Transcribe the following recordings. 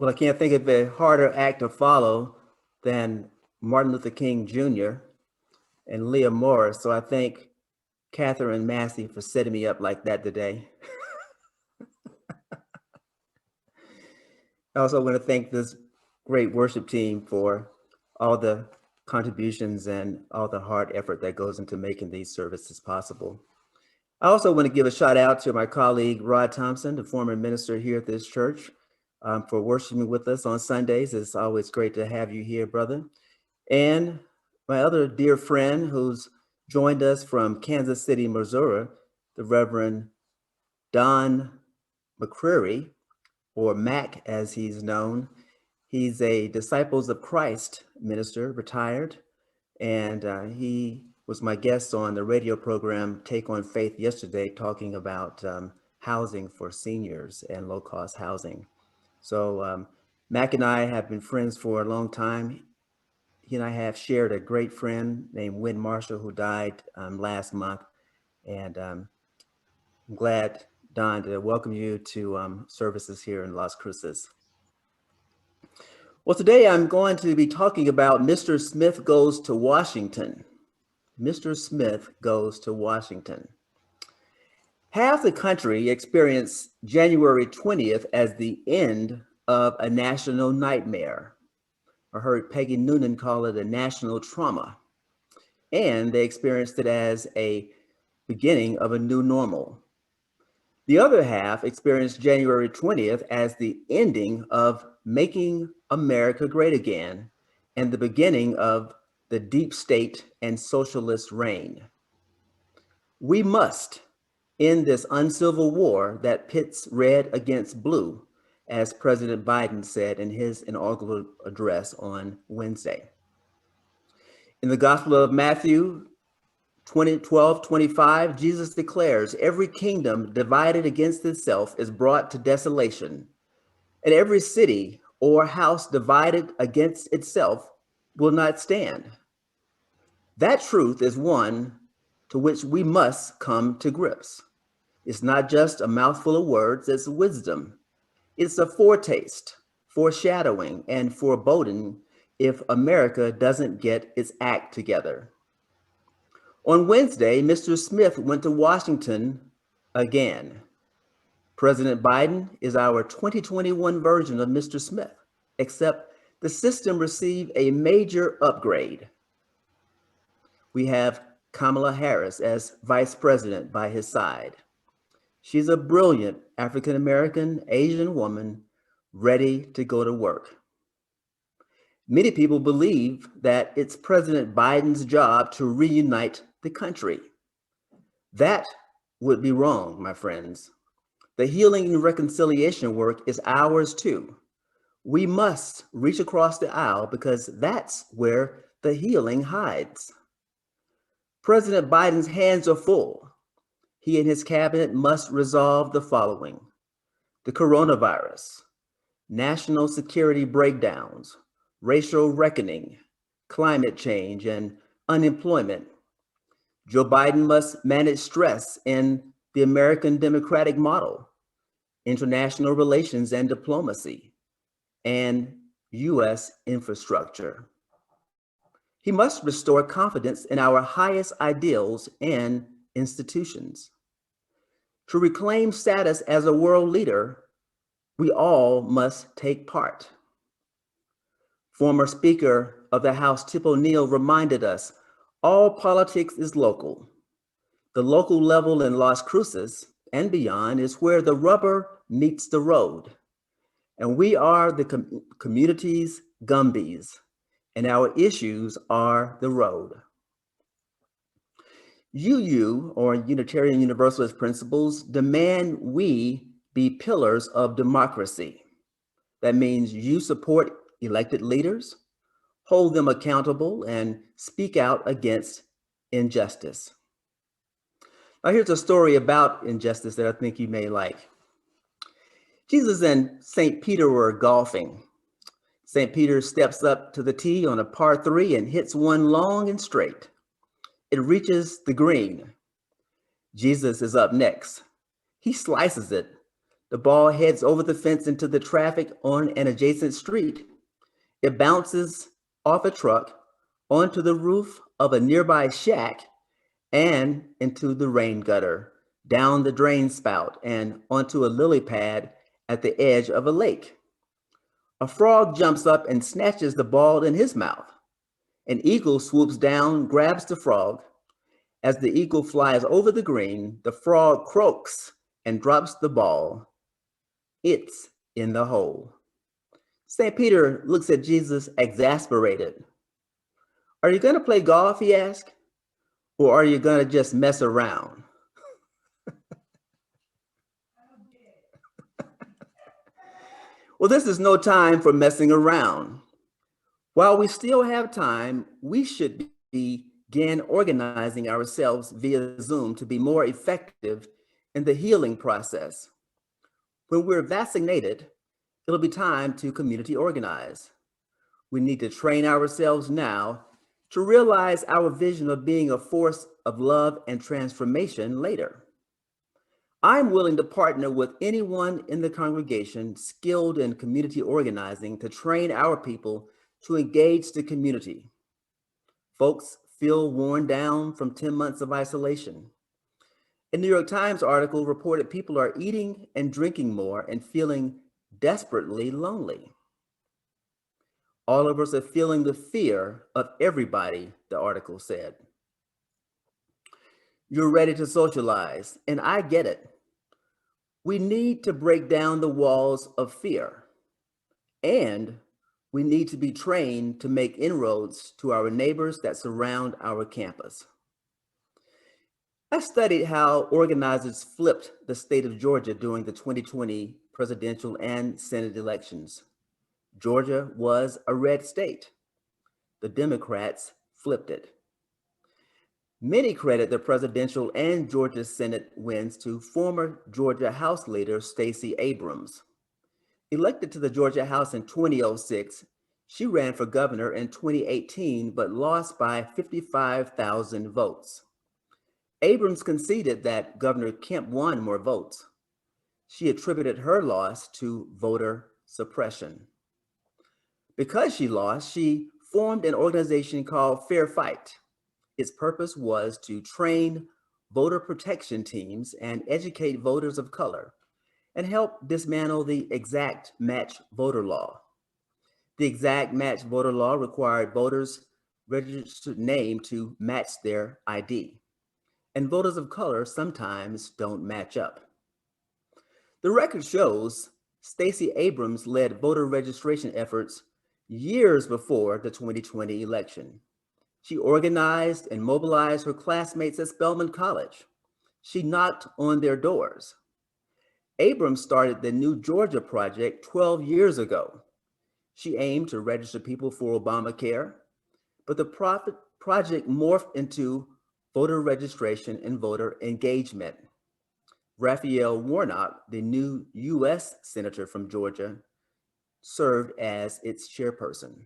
Well, I can't think of a harder act to follow than Martin Luther King Jr. and Leah Morris. So I thank Catherine Massey for setting me up like that today. I also want to thank this great worship team for all the contributions and all the hard effort that goes into making these services possible. I also want to give a shout out to my colleague, Rod Thompson, the former minister here at this church, for worshiping with us on Sundays. It's always great to have you here, brother. And my other dear friend who's joined us from Kansas City, Missouri, the Reverend Don McCreary, or Mac as he's known. He's a Disciples of Christ minister, retired, and he was my guest on the radio program Take on Faith yesterday, talking about housing for seniors and low-cost housing. So Mac and I have been friends for a long time. He and I have shared a great friend named Wynn Marshall, who died last month, and I'm glad, Don, to welcome you to services here in Las Cruces. Well, today I'm going to be talking about Mr. Smith Goes to Washington. Mr. Smith Goes to Washington. Half the country experienced January 20th as the end of a national nightmare. I heard Peggy Noonan call it a national trauma. And they experienced it as a beginning of a new normal. The other half experienced January 20th as the ending of Making America Great Again and the beginning of the deep state and socialist reign. We must end this uncivil war that pits red against blue, as President Biden said in his inaugural address on Wednesday. In the Gospel of Matthew 12:25, Jesus declares, "Every kingdom divided against itself is brought to desolation, and every city or house divided against itself will not stand." That truth is one to which we must come to grips. It's not just a mouthful of words, it's wisdom. It's a foretaste, foreshadowing, and foreboding if America doesn't get its act together. On Wednesday, Mr. Smith went to Washington again. President Biden is our 2021 version of Mr. Smith, except the system received a major upgrade. We have Kamala Harris as vice president by his side. She's a brilliant African-American Asian woman ready to go to work. Many people believe that it's President Biden's job to reunite the country. That would be wrong, my friends. The healing and reconciliation work is ours too. We must reach across the aisle because that's where the healing hides. President Biden's hands are full. He and his cabinet must resolve the following: the coronavirus, national security breakdowns, racial reckoning, climate change, and unemployment. Joe Biden must manage stress in the American democratic model, international relations and diplomacy, and U.S. infrastructure. He must restore confidence in our highest ideals and institutions. To reclaim status as a world leader, we all must take part. Former Speaker of the House Tip O'Neill reminded us, all politics is local. The local level in Las Cruces and beyond is where the rubber meets the road. And we are the community's Gumbies, and our issues are the road. UU, or Unitarian Universalist principles, demand we be pillars of democracy. That means you support elected leaders, hold them accountable, and speak out against injustice. Now, here's a story about injustice that I think you may like. Jesus and St. Peter were golfing. St. Peter steps up to the tee on a par 3 and hits one long and straight. It reaches the green. Jesus is up next. He slices it. The ball heads over the fence into the traffic on an adjacent street. It bounces off a truck onto the roof of a nearby shack and into the rain gutter, down the drain spout, and onto a lily pad at the edge of a lake. A frog jumps up and snatches the ball in his mouth. An eagle swoops down, grabs the frog. As the eagle flies over the green, the frog croaks and drops the ball. It's in the hole. St. Peter looks at Jesus exasperated. Are you going to play golf, he asks, or are you going to just mess around? Well, this is no time for messing around. While we still have time, we should begin organizing ourselves via Zoom to be more effective in the healing process. When we're vaccinated, it'll be time to community organize. We need to train ourselves now to realize our vision of being a force of love and transformation later. I'm willing to partner with anyone in the congregation skilled in community organizing to train our people to engage the community. Folks feel worn down from 10 months of isolation. A New York Times article reported people are eating and drinking more and feeling desperately lonely. All of us are feeling the fear of everybody, the article said. You're ready to socialize, and I get it. We need to break down the walls of fear, and we need to be trained to make inroads to our neighbors that surround our campus. I studied how organizers flipped the state of Georgia during the 2020 presidential and Senate elections. Georgia was a red state. The Democrats flipped it. Many credit the presidential and Georgia Senate wins to former Georgia House leader Stacey Abrams. Elected to the Georgia House in 2006, she ran for governor in 2018 but lost by 55,000 votes. Abrams conceded that Governor Kemp won more votes. She attributed her loss to voter suppression. Because she lost, she formed an organization called Fair Fight. Its purpose was to train voter protection teams and educate voters of color and help dismantle the exact match voter law. The exact match voter law required voters' registered name to match their ID, and voters of color sometimes don't match up. The record shows Stacey Abrams led voter registration efforts years before the 2020 election. She organized and mobilized her classmates at Spelman College. She knocked on their doors. Abrams started the New Georgia Project 12 years ago. She aimed to register people for Obamacare, but the project morphed into voter registration and voter engagement. Raphael Warnock, the new U.S. Senator from Georgia, served as its chairperson.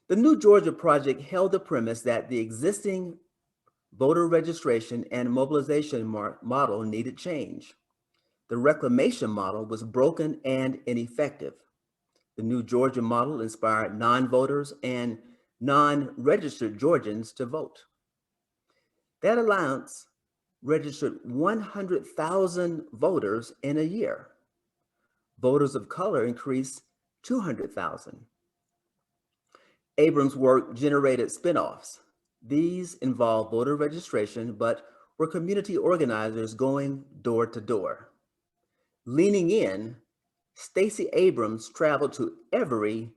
The New Georgia Project held the premise that the existing voter registration and mobilization model needed change. The reclamation model was broken and ineffective. The New Georgia model inspired non-voters and non-registered Georgians to vote. That alliance registered 100,000 voters in a year. Voters of color increased 200,000. Abrams' work generated spinoffs. These involved voter registration, but were community organizers going door to door. Leaning in, Stacey Abrams traveled to every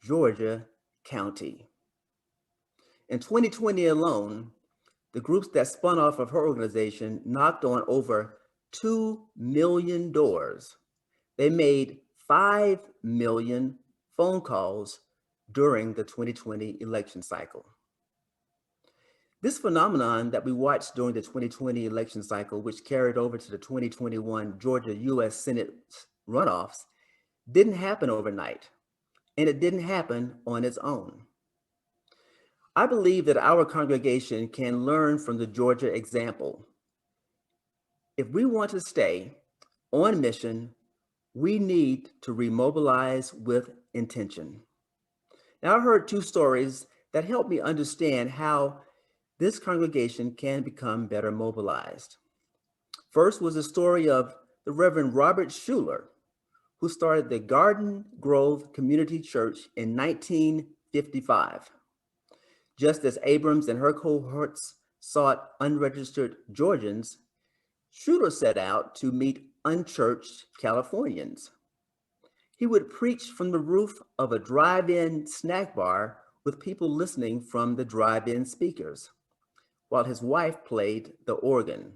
Georgia county. In 2020 alone, the groups that spun off of her organization knocked on over 2 million doors. They made 5 million phone calls during the 2020 election cycle. This phenomenon that we watched during the 2020 election cycle, which carried over to the 2021 Georgia U.S. Senate runoffs, didn't happen overnight, and it didn't happen on its own. I believe that our congregation can learn from the Georgia example. If we want to stay, on mission, we need to remobilize with intention. Now, I heard two stories that helped me understand how this congregation can become better mobilized. First was the story of the Reverend Robert Schuller, who started the Garden Grove Community Church in 1955. Just as Abrams and her cohorts sought unregistered Georgians, Schuller set out to meet unchurched Californians. He would preach from the roof of a drive-in snack bar with people listening from the drive-in speakers, while his wife played the organ.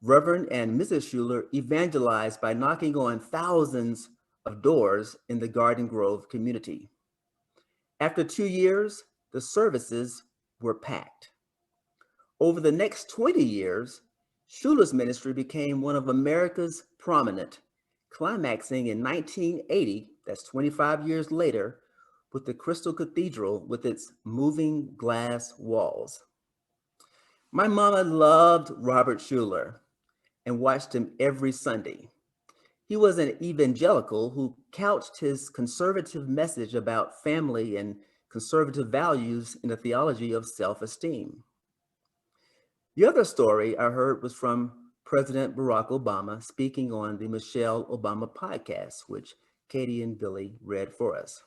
Reverend and Mrs. Schuller evangelized by knocking on thousands of doors in the Garden Grove community. After 2 years, the services were packed. Over the next 20 years, Schuller's ministry became one of America's prominent, climaxing in 1980, that's 25 years later, with the Crystal Cathedral with its moving glass walls. My mama loved Robert Schuller and watched him every Sunday. He was an evangelical who couched his conservative message about family and conservative values in a theology of self-esteem. The other story I heard was from President Barack Obama speaking on the Michelle Obama podcast, which Katie and Billy read for us.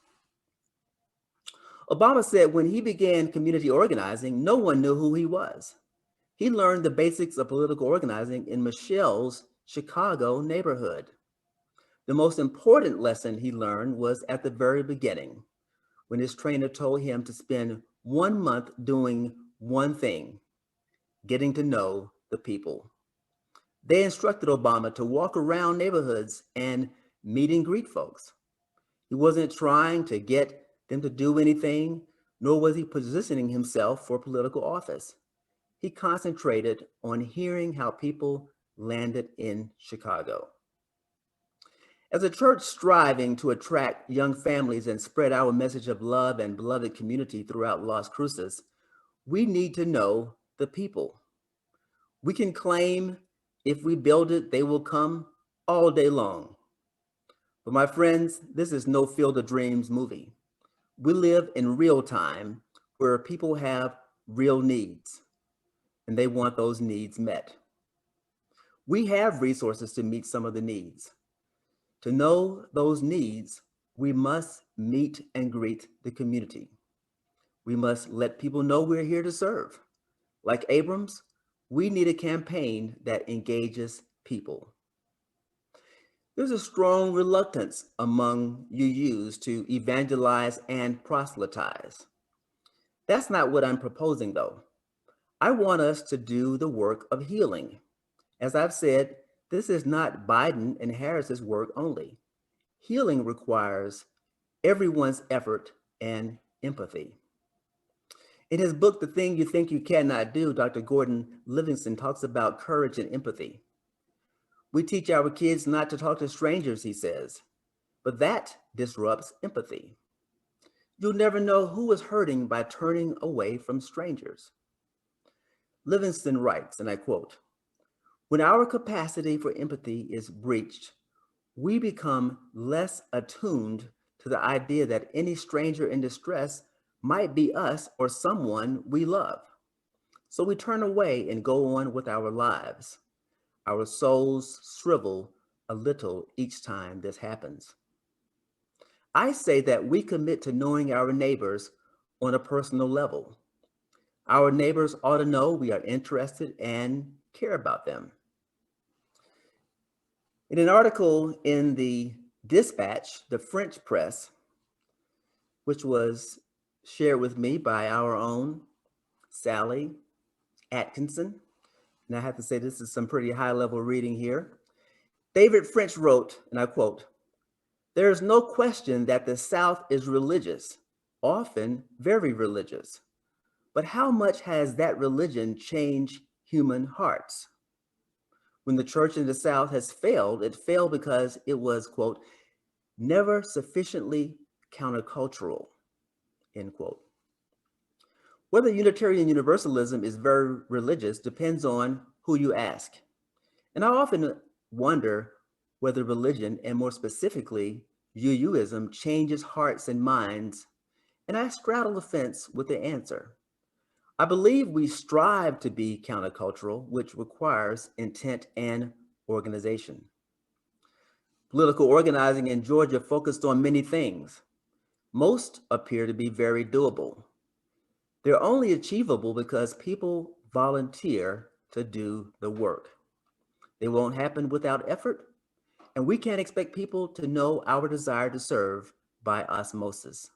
Obama said when he began community organizing, no one knew who he was. He learned the basics of political organizing in Michelle's Chicago neighborhood. The most important lesson he learned was at the very beginning, when his trainer told him to spend 1 month doing one thing, getting to know the people. They instructed Obama to walk around neighborhoods and meet and greet folks. He wasn't trying to get them to do anything, nor was he positioning himself for political office. He concentrated on hearing how people landed in Chicago. As a church striving to attract young families and spread our message of love and beloved community throughout Las Cruces, we need to know the people. We can claim if we build it, they will come all day long. But my friends, this is no Field of Dreams movie. We live in real time where people have real needs and they want those needs met. We have resources to meet some of the needs. To know those needs, we must meet and greet the community. We must let people know we're here to serve. Like Abrams, we need a campaign that engages people. There's a strong reluctance among UUs to evangelize and proselytize. That's not what I'm proposing, though. I want us to do the work of healing. As I've said, this is not Biden and Harris's work only. Healing requires everyone's effort and empathy. In his book, The Thing You Think You Cannot Do, Dr. Gordon Livingston talks about courage and empathy. We teach our kids not to talk to strangers, he says, but that disrupts empathy. You'll never know who is hurting by turning away from strangers. Livingston writes, and I quote, "When our capacity for empathy is breached, we become less attuned to the idea that any stranger in distress might be us or someone we love. So we turn away and go on with our lives. Our souls shrivel a little each time this happens." I say that we commit to knowing our neighbors on a personal level. Our neighbors ought to know we are interested and care about them. In an article in the Dispatch, the French press, which was shared with me by our own Sally Atkinson, and I have to say this is some pretty high-level reading here. David French wrote, and I quote, "There is no question that the South is religious, often very religious. But how much has that religion changed human hearts? When the church in the South has failed, it failed because it was, quote, never sufficiently countercultural," end quote. Whether Unitarian Universalism is very religious depends on who you ask. And I often wonder whether religion, and more specifically, UUism, changes hearts and minds, and I straddle the fence with the answer. I believe we strive to be countercultural, which requires intent and organization. Political organizing in Georgia focused on many things. Most appear to be very doable. They're only achievable because people volunteer to do the work. They won't happen without effort, and we can't expect people to know our desire to serve by osmosis.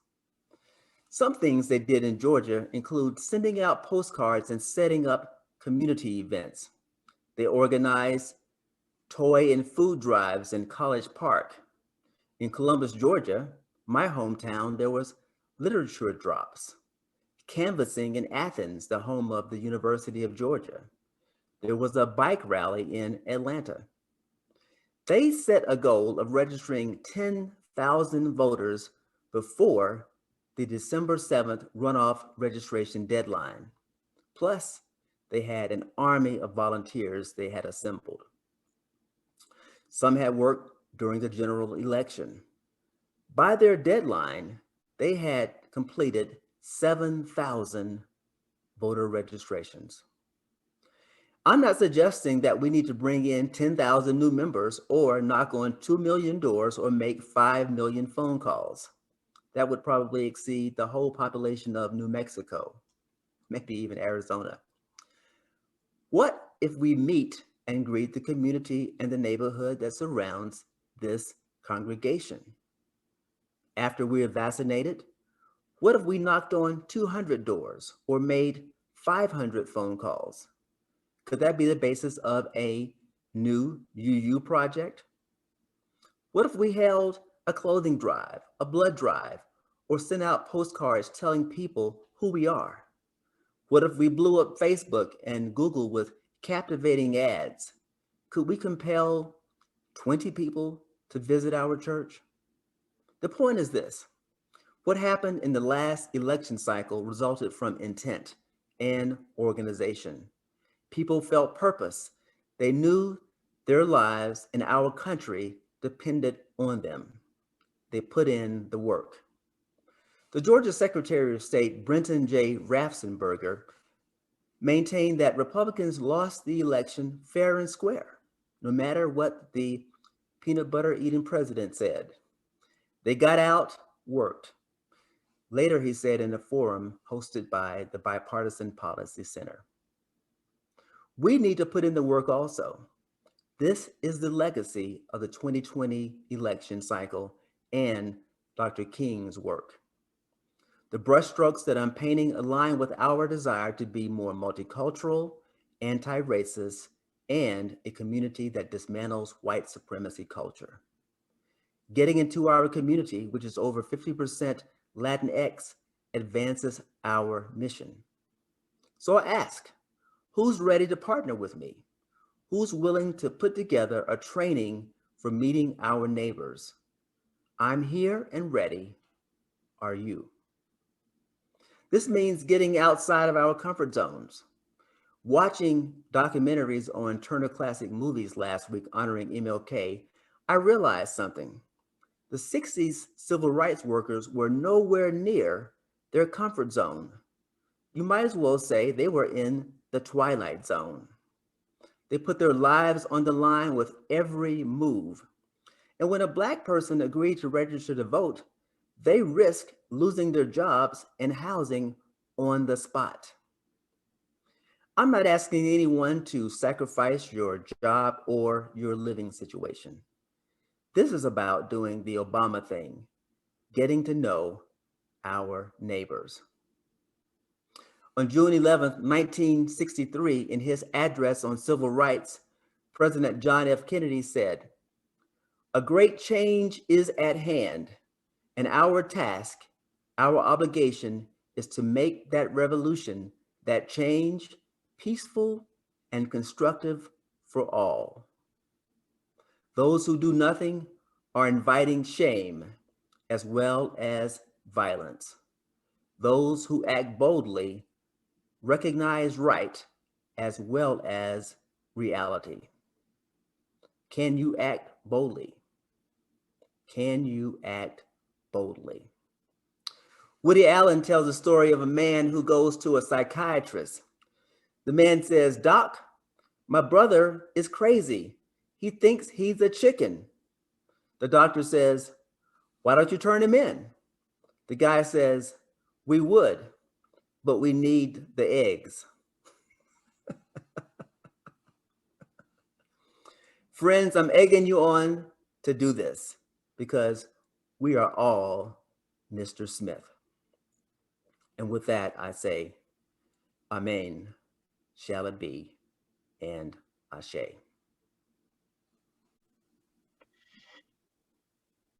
Some things they did in Georgia include sending out postcards and setting up community events. They organized toy and food drives in College Park. In Columbus, Georgia, my hometown, there was literature drops, canvassing in Athens, the home of the University of Georgia. There was a bike rally in Atlanta. They set a goal of registering 10,000 voters before the December 7th runoff registration deadline. Plus, they had an army of volunteers they had assembled. Some had worked during the general election. By their deadline, they had completed 7,000 voter registrations. I'm not suggesting that we need to bring in 10,000 new members or knock on 2 million doors or make 5 million phone calls. That would probably exceed the whole population of New Mexico, maybe even Arizona. What if we meet and greet the community and the neighborhood that surrounds this congregation? After we're vaccinated, what if we knocked on 200 doors or made 500 phone calls? Could that be the basis of a new UU project? What if we held a clothing drive, a blood drive, or sent out postcards telling people who we are? What if we blew up Facebook and Google with captivating ads? Could we compel 20 people to visit our church? The point is this: what happened in the last election cycle resulted from intent and organization. People felt purpose. They knew their lives and our country depended on them. They put in the work. The Georgia Secretary of State, Brenton J. Raffensperger, maintained that Republicans lost the election fair and square, no matter what the peanut butter eating president said. They got out, worked. Later, he said in a forum hosted by the Bipartisan Policy Center, "We need to put in the work also. This is the legacy of the 2020 election cycle and Dr. King's work. The brushstrokes that I'm painting align with our desire to be more multicultural, anti-racist, and a community that dismantles white supremacy culture. Getting into our community, which is over 50% Latinx, advances our mission. So I ask, who's ready to partner with me? Who's willing to put together a training for meeting our neighbors? I'm here and ready. Are you?" This means getting outside of our comfort zones. Watching documentaries on Turner Classic Movies last week honoring MLK, I realized something. The 60s civil rights workers were nowhere near their comfort zone. You might as well say they were in the twilight zone. They put their lives on the line with every move. And when a Black person agreed to register to vote, they risked losing their jobs and housing on the spot. I'm not asking anyone to sacrifice your job or your living situation. This is about doing the Obama thing, getting to know our neighbors. On June 11, 1963, in his address on civil rights, President John F. Kennedy said, "A great change is at hand, and our task, our obligation is to make that revolution, that change, peaceful and constructive for all. Those who do nothing are inviting shame as well as violence. Those who act boldly recognize right as well as reality." Can you act boldly? Can you act boldly? Woody Allen tells a story of a man who goes to a psychiatrist. The man says, "Doc, my brother is crazy. He thinks he's a chicken." The doctor says, "Why don't you turn him in?" The guy says, "We would, but we need the eggs." Friends, I'm egging you on to do this because we are all Mr. Smith. And with that, I say, Amen, shall it be, and Ashe.